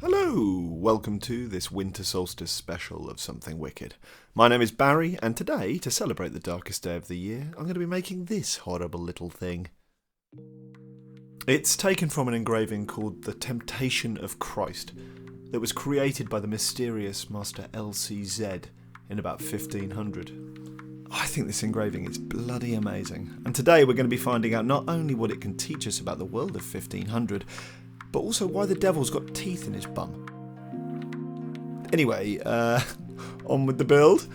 Hello, welcome to this Winter Solstice Special of Something Wicked. My name is Barry, and today, to celebrate the darkest day of the year, I'm going to be making this horrible little thing. It's taken from an engraving called The Temptation of Christ that was created by the mysterious Master LCz in about 1500. I think this engraving is bloody amazing, and today we're going to be finding out not only what it can teach us about the world of 1500, but also why the devil's got teeth in his bum. Anyway, on with the build.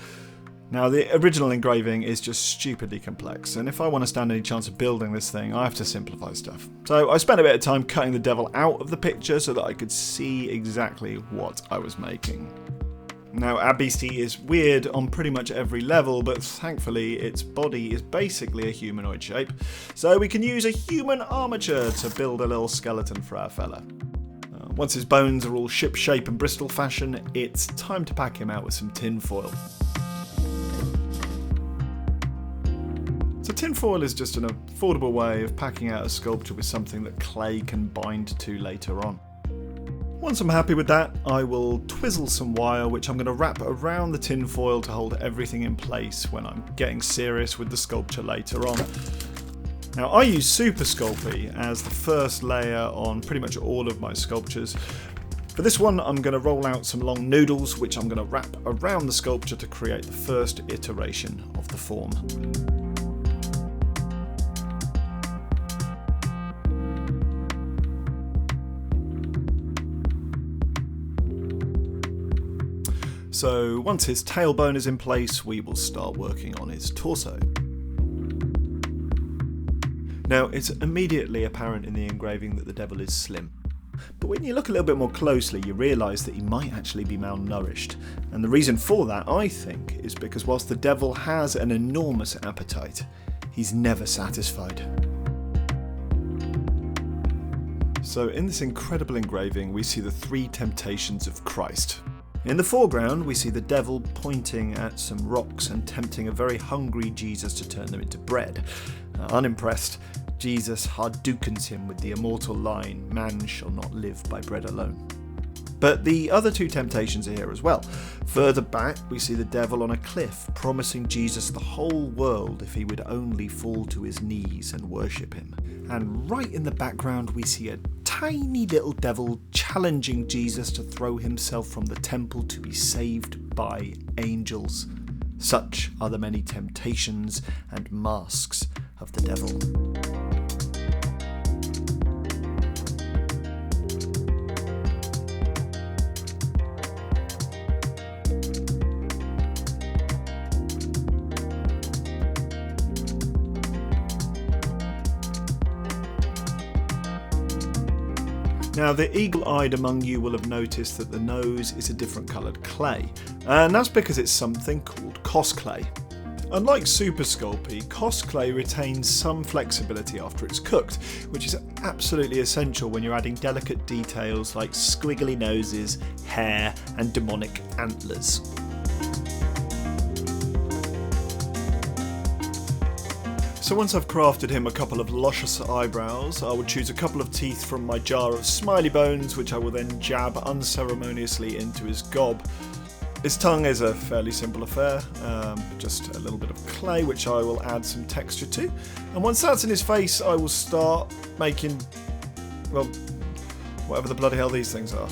Now, the original engraving is just stupidly complex, and if I want to stand any chance of building this thing, I have to simplify stuff. So I spent a bit of time cutting the devil out of the picture so that I could see exactly what I was making. Now, our beastie is weird on pretty much every level, but thankfully its body is basically a humanoid shape, so we can use a human armature to build a little skeleton for our fella. Once his bones are all ship-shape and Bristol fashion, it's time to pack him out with some tin foil. So tin foil is just an affordable way of packing out a sculpture with something that clay can bind to later on. Once I'm happy with that, I will twizzle some wire which I'm going to wrap around the tin foil to hold everything in place when I'm getting serious with the sculpture later on. Now, I use Super Sculpting as the first layer on pretty much all of my sculptures. For this one, I'm going to roll out some long noodles which I'm going to wrap around the sculpture to create the first iteration of the form. So once his tailbone is in place, we will start working on his torso. Now, it's immediately apparent in the engraving that the devil is slim. But when you look a little bit more closely, you realise that he might actually be malnourished. And the reason for that, I think, is because whilst the devil has an enormous appetite, he's never satisfied. So in this incredible engraving, we see the three temptations of Christ. In the foreground, we see the devil pointing at some rocks and tempting a very hungry Jesus to turn them into bread. Unimpressed, Jesus Hadoukens him with the immortal line, "Man shall not live by bread alone." But the other two temptations are here as well. Further back, we see the devil on a cliff, promising Jesus the whole world if he would only fall to his knees and worship him. And right in the background, we see a tiny little devil challenging Jesus to throw himself from the temple to be saved by angels. Such are the many temptations and masks of the devil. Now, the eagle-eyed among you will have noticed that the nose is a different coloured clay, and that's because it's something called Cos clay. Unlike Super Sculpting, Cos clay retains some flexibility after it's cooked, which is absolutely essential when you're adding delicate details like squiggly noses, hair, and demonic antlers. So once I've crafted him a couple of luscious eyebrows, I will choose a couple of teeth from my jar of smiley bones, which I will then jab unceremoniously into his gob. His tongue is a fairly simple affair, just a little bit of clay which I will add some texture to. And once that's in his face, I will start making, well, whatever the bloody hell these things are.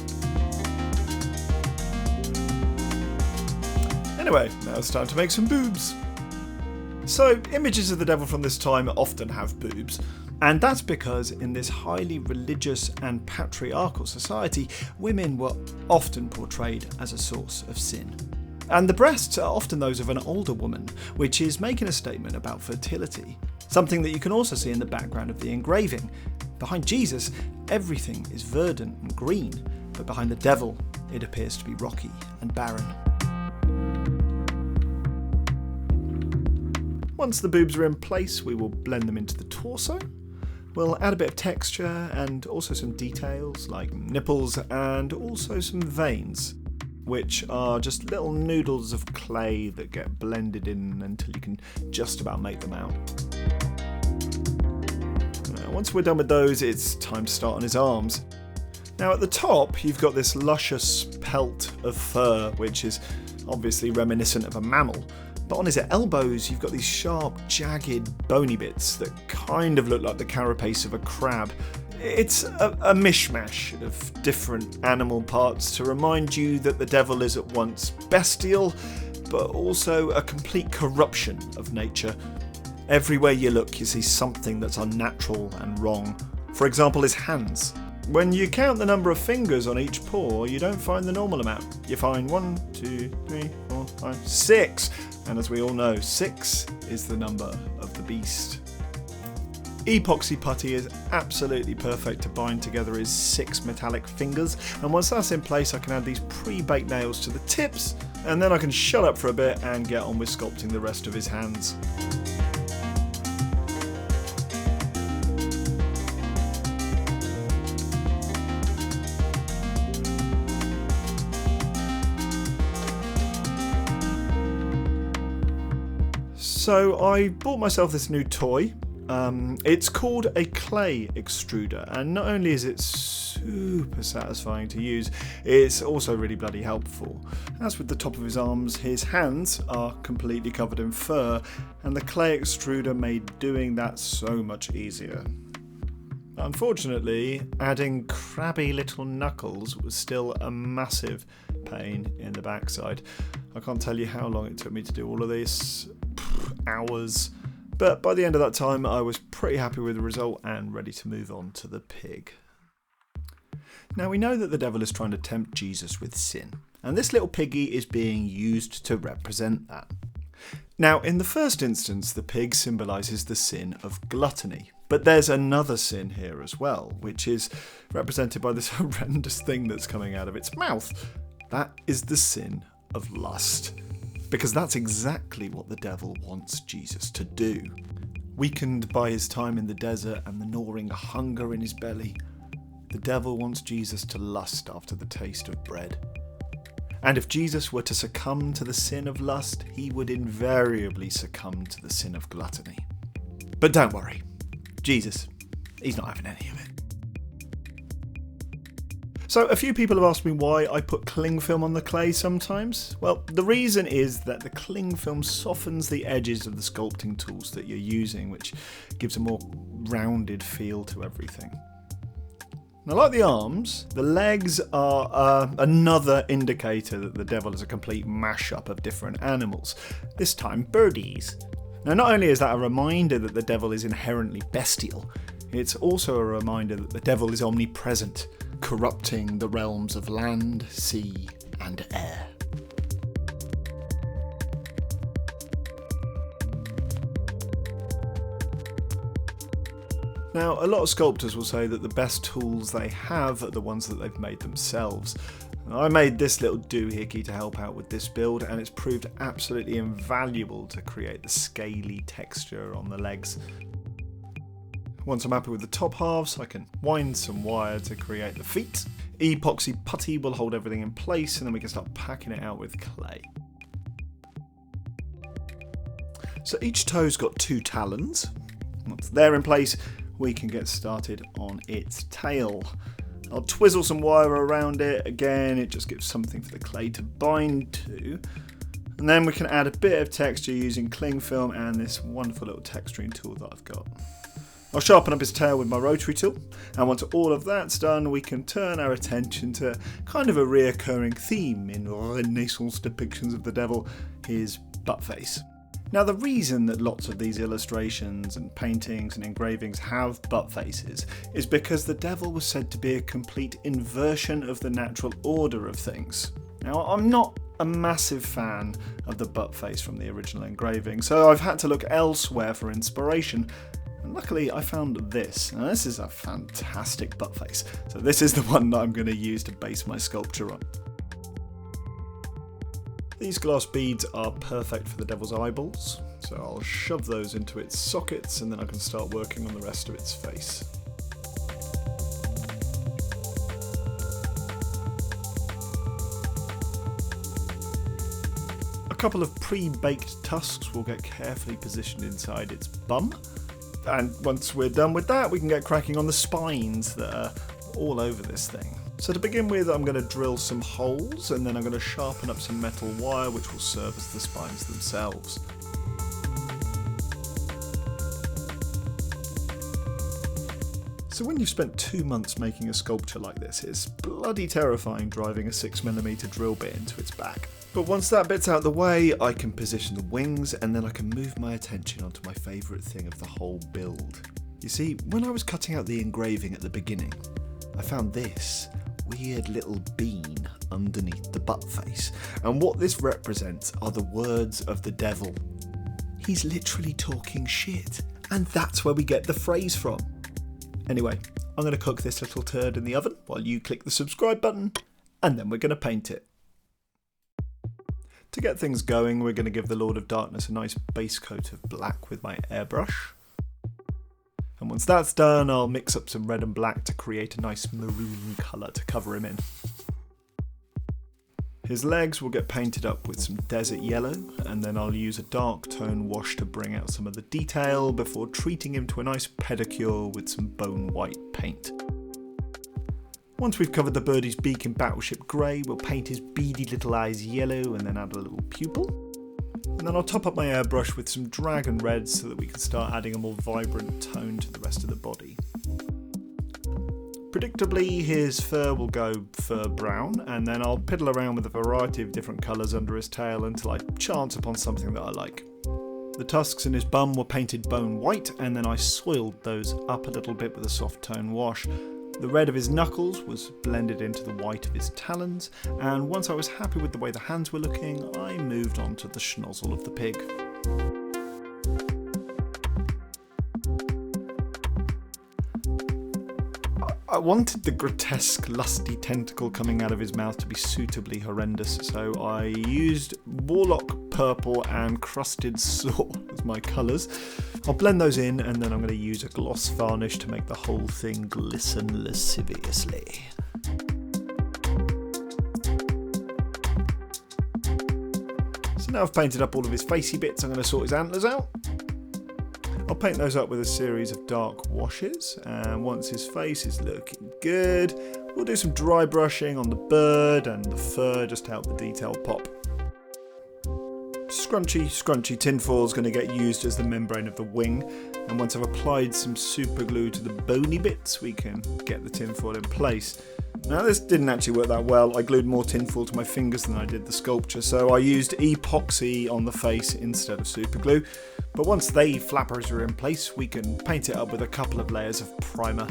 Anyway, now it's time to make some boobs. So, images of the devil from this time often have boobs, and that's because in this highly religious and patriarchal society, women were often portrayed as a source of sin. And the breasts are often those of an older woman, which is making a statement about fertility, something that you can also see in the background of the engraving. Behind Jesus, everything is verdant and green, but behind the devil, it appears to be rocky and barren. Once the boobs are in place, we will blend them into the torso. We'll add a bit of texture and also some details like nipples and also some veins, which are just little noodles of clay that get blended in until you can just about make them out. Once we're done with those, it's time to start on his arms. Now at the top you've got this luscious pelt of fur, which is obviously reminiscent of a mammal. But on his elbows you've got these sharp, jagged, bony bits that kind of look like the carapace of a crab. It's a mishmash of different animal parts to remind you that the devil is at once bestial, but also a complete corruption of nature. Everywhere you look you see something that's unnatural and wrong. For example, his hands. When you count the number of fingers on each paw, you don't find the normal amount. You find 1, 2, 3, 4, 5, 6. And as we all know, 6 is the number of the beast. Epoxy putty is absolutely perfect to bind together his 6 metallic fingers, and once that's in place I can add these pre-baked nails to the tips, and then I can shut up for a bit and get on with sculpting the rest of his hands. So I bought myself this new toy. It's called a clay extruder, and not only is it super satisfying to use, it's also really bloody helpful. As with the top of his arms, his hands are completely covered in fur, and the clay extruder made doing that so much easier. Unfortunately, adding crabby little knuckles was still a massive pain in the backside. I can't tell you how long it took me to do all of this. Hours. But by the end of that time I was pretty happy with the result and ready to move on to the pig. Now we know that the devil is trying to tempt Jesus with sin, and this little piggy is being used to represent that. Now in the first instance the pig symbolises the sin of gluttony, but there's another sin here as well, which is represented by this horrendous thing that's coming out of its mouth. That is the sin of lust. Because that's exactly what the devil wants Jesus to do. Weakened by his time in the desert and the gnawing hunger in his belly, the devil wants Jesus to lust after the taste of bread. And if Jesus were to succumb to the sin of lust, he would invariably succumb to the sin of gluttony. But don't worry, Jesus, he's not having any of it. So a few people have asked me why I put cling film on the clay sometimes. Well, the reason is that the cling film softens the edges of the sculpting tools that you're using, which gives a more rounded feel to everything. Now, like the arms, the legs are another indicator that the devil is a complete mashup of different animals, this time birdies. Now, not only is that a reminder that the devil is inherently bestial, it's also a reminder that the devil is omnipresent, corrupting the realms of land, sea, and air. Now, a lot of sculptors will say that the best tools they have are the ones that they've made themselves. I made this little doohickey to help out with this build, and it's proved absolutely invaluable to create the scaly texture on the legs. Once I'm happy with the top halves, I can wind some wire to create the feet. Epoxy putty will hold everything in place, and then we can start packing it out with clay. So each toe's got 2 talons. Once they're in place, we can get started on its tail. I'll twizzle some wire around it. Again, it just gives something for the clay to bind to. And then we can add a bit of texture using cling film and this wonderful little texturing tool that I've got. I'll sharpen up his tail with my rotary tool, and once all of that's done, we can turn our attention to kind of a reoccurring theme in Renaissance depictions of the devil, his butt face. Now, the reason that lots of these illustrations and paintings and engravings have butt faces is because the devil was said to be a complete inversion of the natural order of things. Now, I'm not a massive fan of the butt face from the original engraving, so I've had to look elsewhere for inspiration. And luckily I found this. Now this is a fantastic butt face, so this is the one that I'm going to use to base my sculpture on. These glass beads are perfect for the devil's eyeballs, so I'll shove those into its sockets and then I can start working on the rest of its face. A couple of pre-baked tusks will get carefully positioned inside its bum. And once we're done with that, we can get cracking on the spines that are all over this thing. So to begin with, I'm going to drill some holes, and then I'm going to sharpen up some metal wire which will serve as the spines themselves. So when you've spent 2 months making a sculpture like this, it's bloody terrifying driving a 6mm drill bit into its back. But once that bit's out of the way, I can position the wings, and then I can move my attention onto my favourite thing of the whole build. You see, when I was cutting out the engraving at the beginning, I found this weird little bean underneath the butt face, and what this represents are the words of the devil. He's literally talking shit, and that's where we get the phrase from. Anyway, I'm going to cook this little turd in the oven while you click the subscribe button, and then we're going to paint it. To get things going, we're going to give the Lord of Darkness a nice base coat of black with my airbrush. And once that's done, I'll mix up some red and black to create a nice maroon colour to cover him in. His legs will get painted up with some desert yellow, and then I'll use a dark tone wash to bring out some of the detail before treating him to a nice pedicure with some bone white paint. Once we've covered the birdie's beak in Battleship Grey, we'll paint his beady little eyes yellow and then add a little pupil. And then I'll top up my airbrush with some dragon red so that we can start adding a more vibrant tone to the rest of the body. Predictably, his fur will go fur brown, and then I'll piddle around with a variety of different colours under his tail until I chance upon something that I like. The tusks in his bum were painted bone white, and then I soiled those up a little bit with a soft tone wash. The red of his knuckles was blended into the white of his talons, and once I was happy with the way the hands were looking, I moved on to the schnozzle of the pig. I wanted the grotesque, lusty tentacle coming out of his mouth to be suitably horrendous, so I used Warlock Purple and Crusted Saw as my colours. I'll blend those in, and then I'm going to use a gloss varnish to make the whole thing glisten lasciviously. So now I've painted up all of his facey bits, I'm going to sort his antlers out. I'll paint those up with a series of dark washes, and once his face is looking good, we'll do some dry brushing on the bird and the fur just to help the detail pop. Scrunchy tinfoil is going to get used as the membrane of the wing, and once I've applied some super glue to the bony bits, we can get the tinfoil in place. Now this didn't actually work that well. I glued more tinfoil to my fingers than I did the sculpture, so I used epoxy on the face instead of super glue. But once they flappers are in place, we can paint it up with a couple of layers of primer.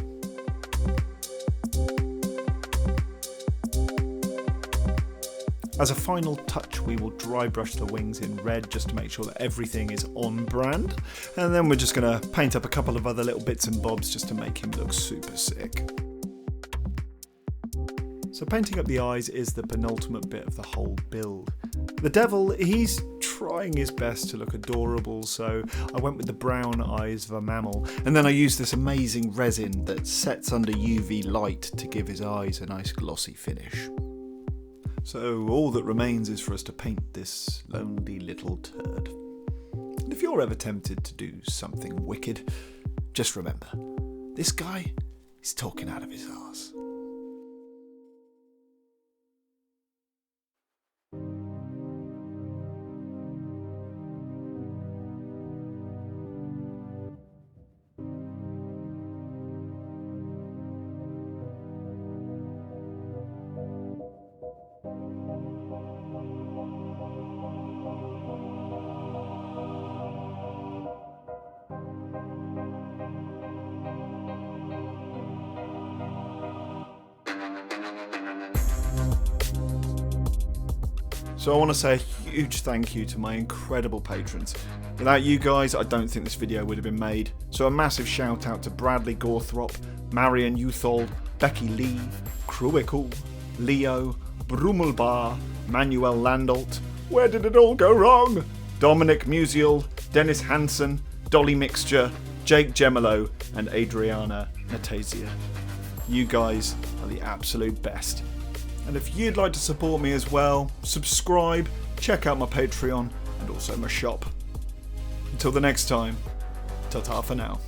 As a final touch, we will dry brush the wings in red just to make sure that everything is on brand. And then we're just going to paint up a couple of other little bits and bobs just to make him look super sick. So painting up the eyes is the penultimate bit of the whole build. The devil, he's trying his best to look adorable, so I went with the brown eyes of a mammal, and then I used this amazing resin that sets under UV light to give his eyes a nice glossy finish. So all that remains is for us to paint this lonely little turd. And if you're ever tempted to do something wicked, just remember, this guy is talking out of his arse. So I want to say a huge thank you to my incredible patrons. Without you guys, I don't think this video would have been made. So a massive shout out to Bradley Gorthrop, Marion Youthall, Becky Lee, Cruickle, Leo, Brumelbar, Manuel Landolt, Where Did It All Go Wrong? Dominic Musial, Dennis Hansen, Dolly Mixture, Jake Gemolo, and Adriana Natasia. You guys are the absolute best. And if you'd like to support me as well, subscribe, check out my Patreon, and also my shop. Until the next time, ta-ta for now.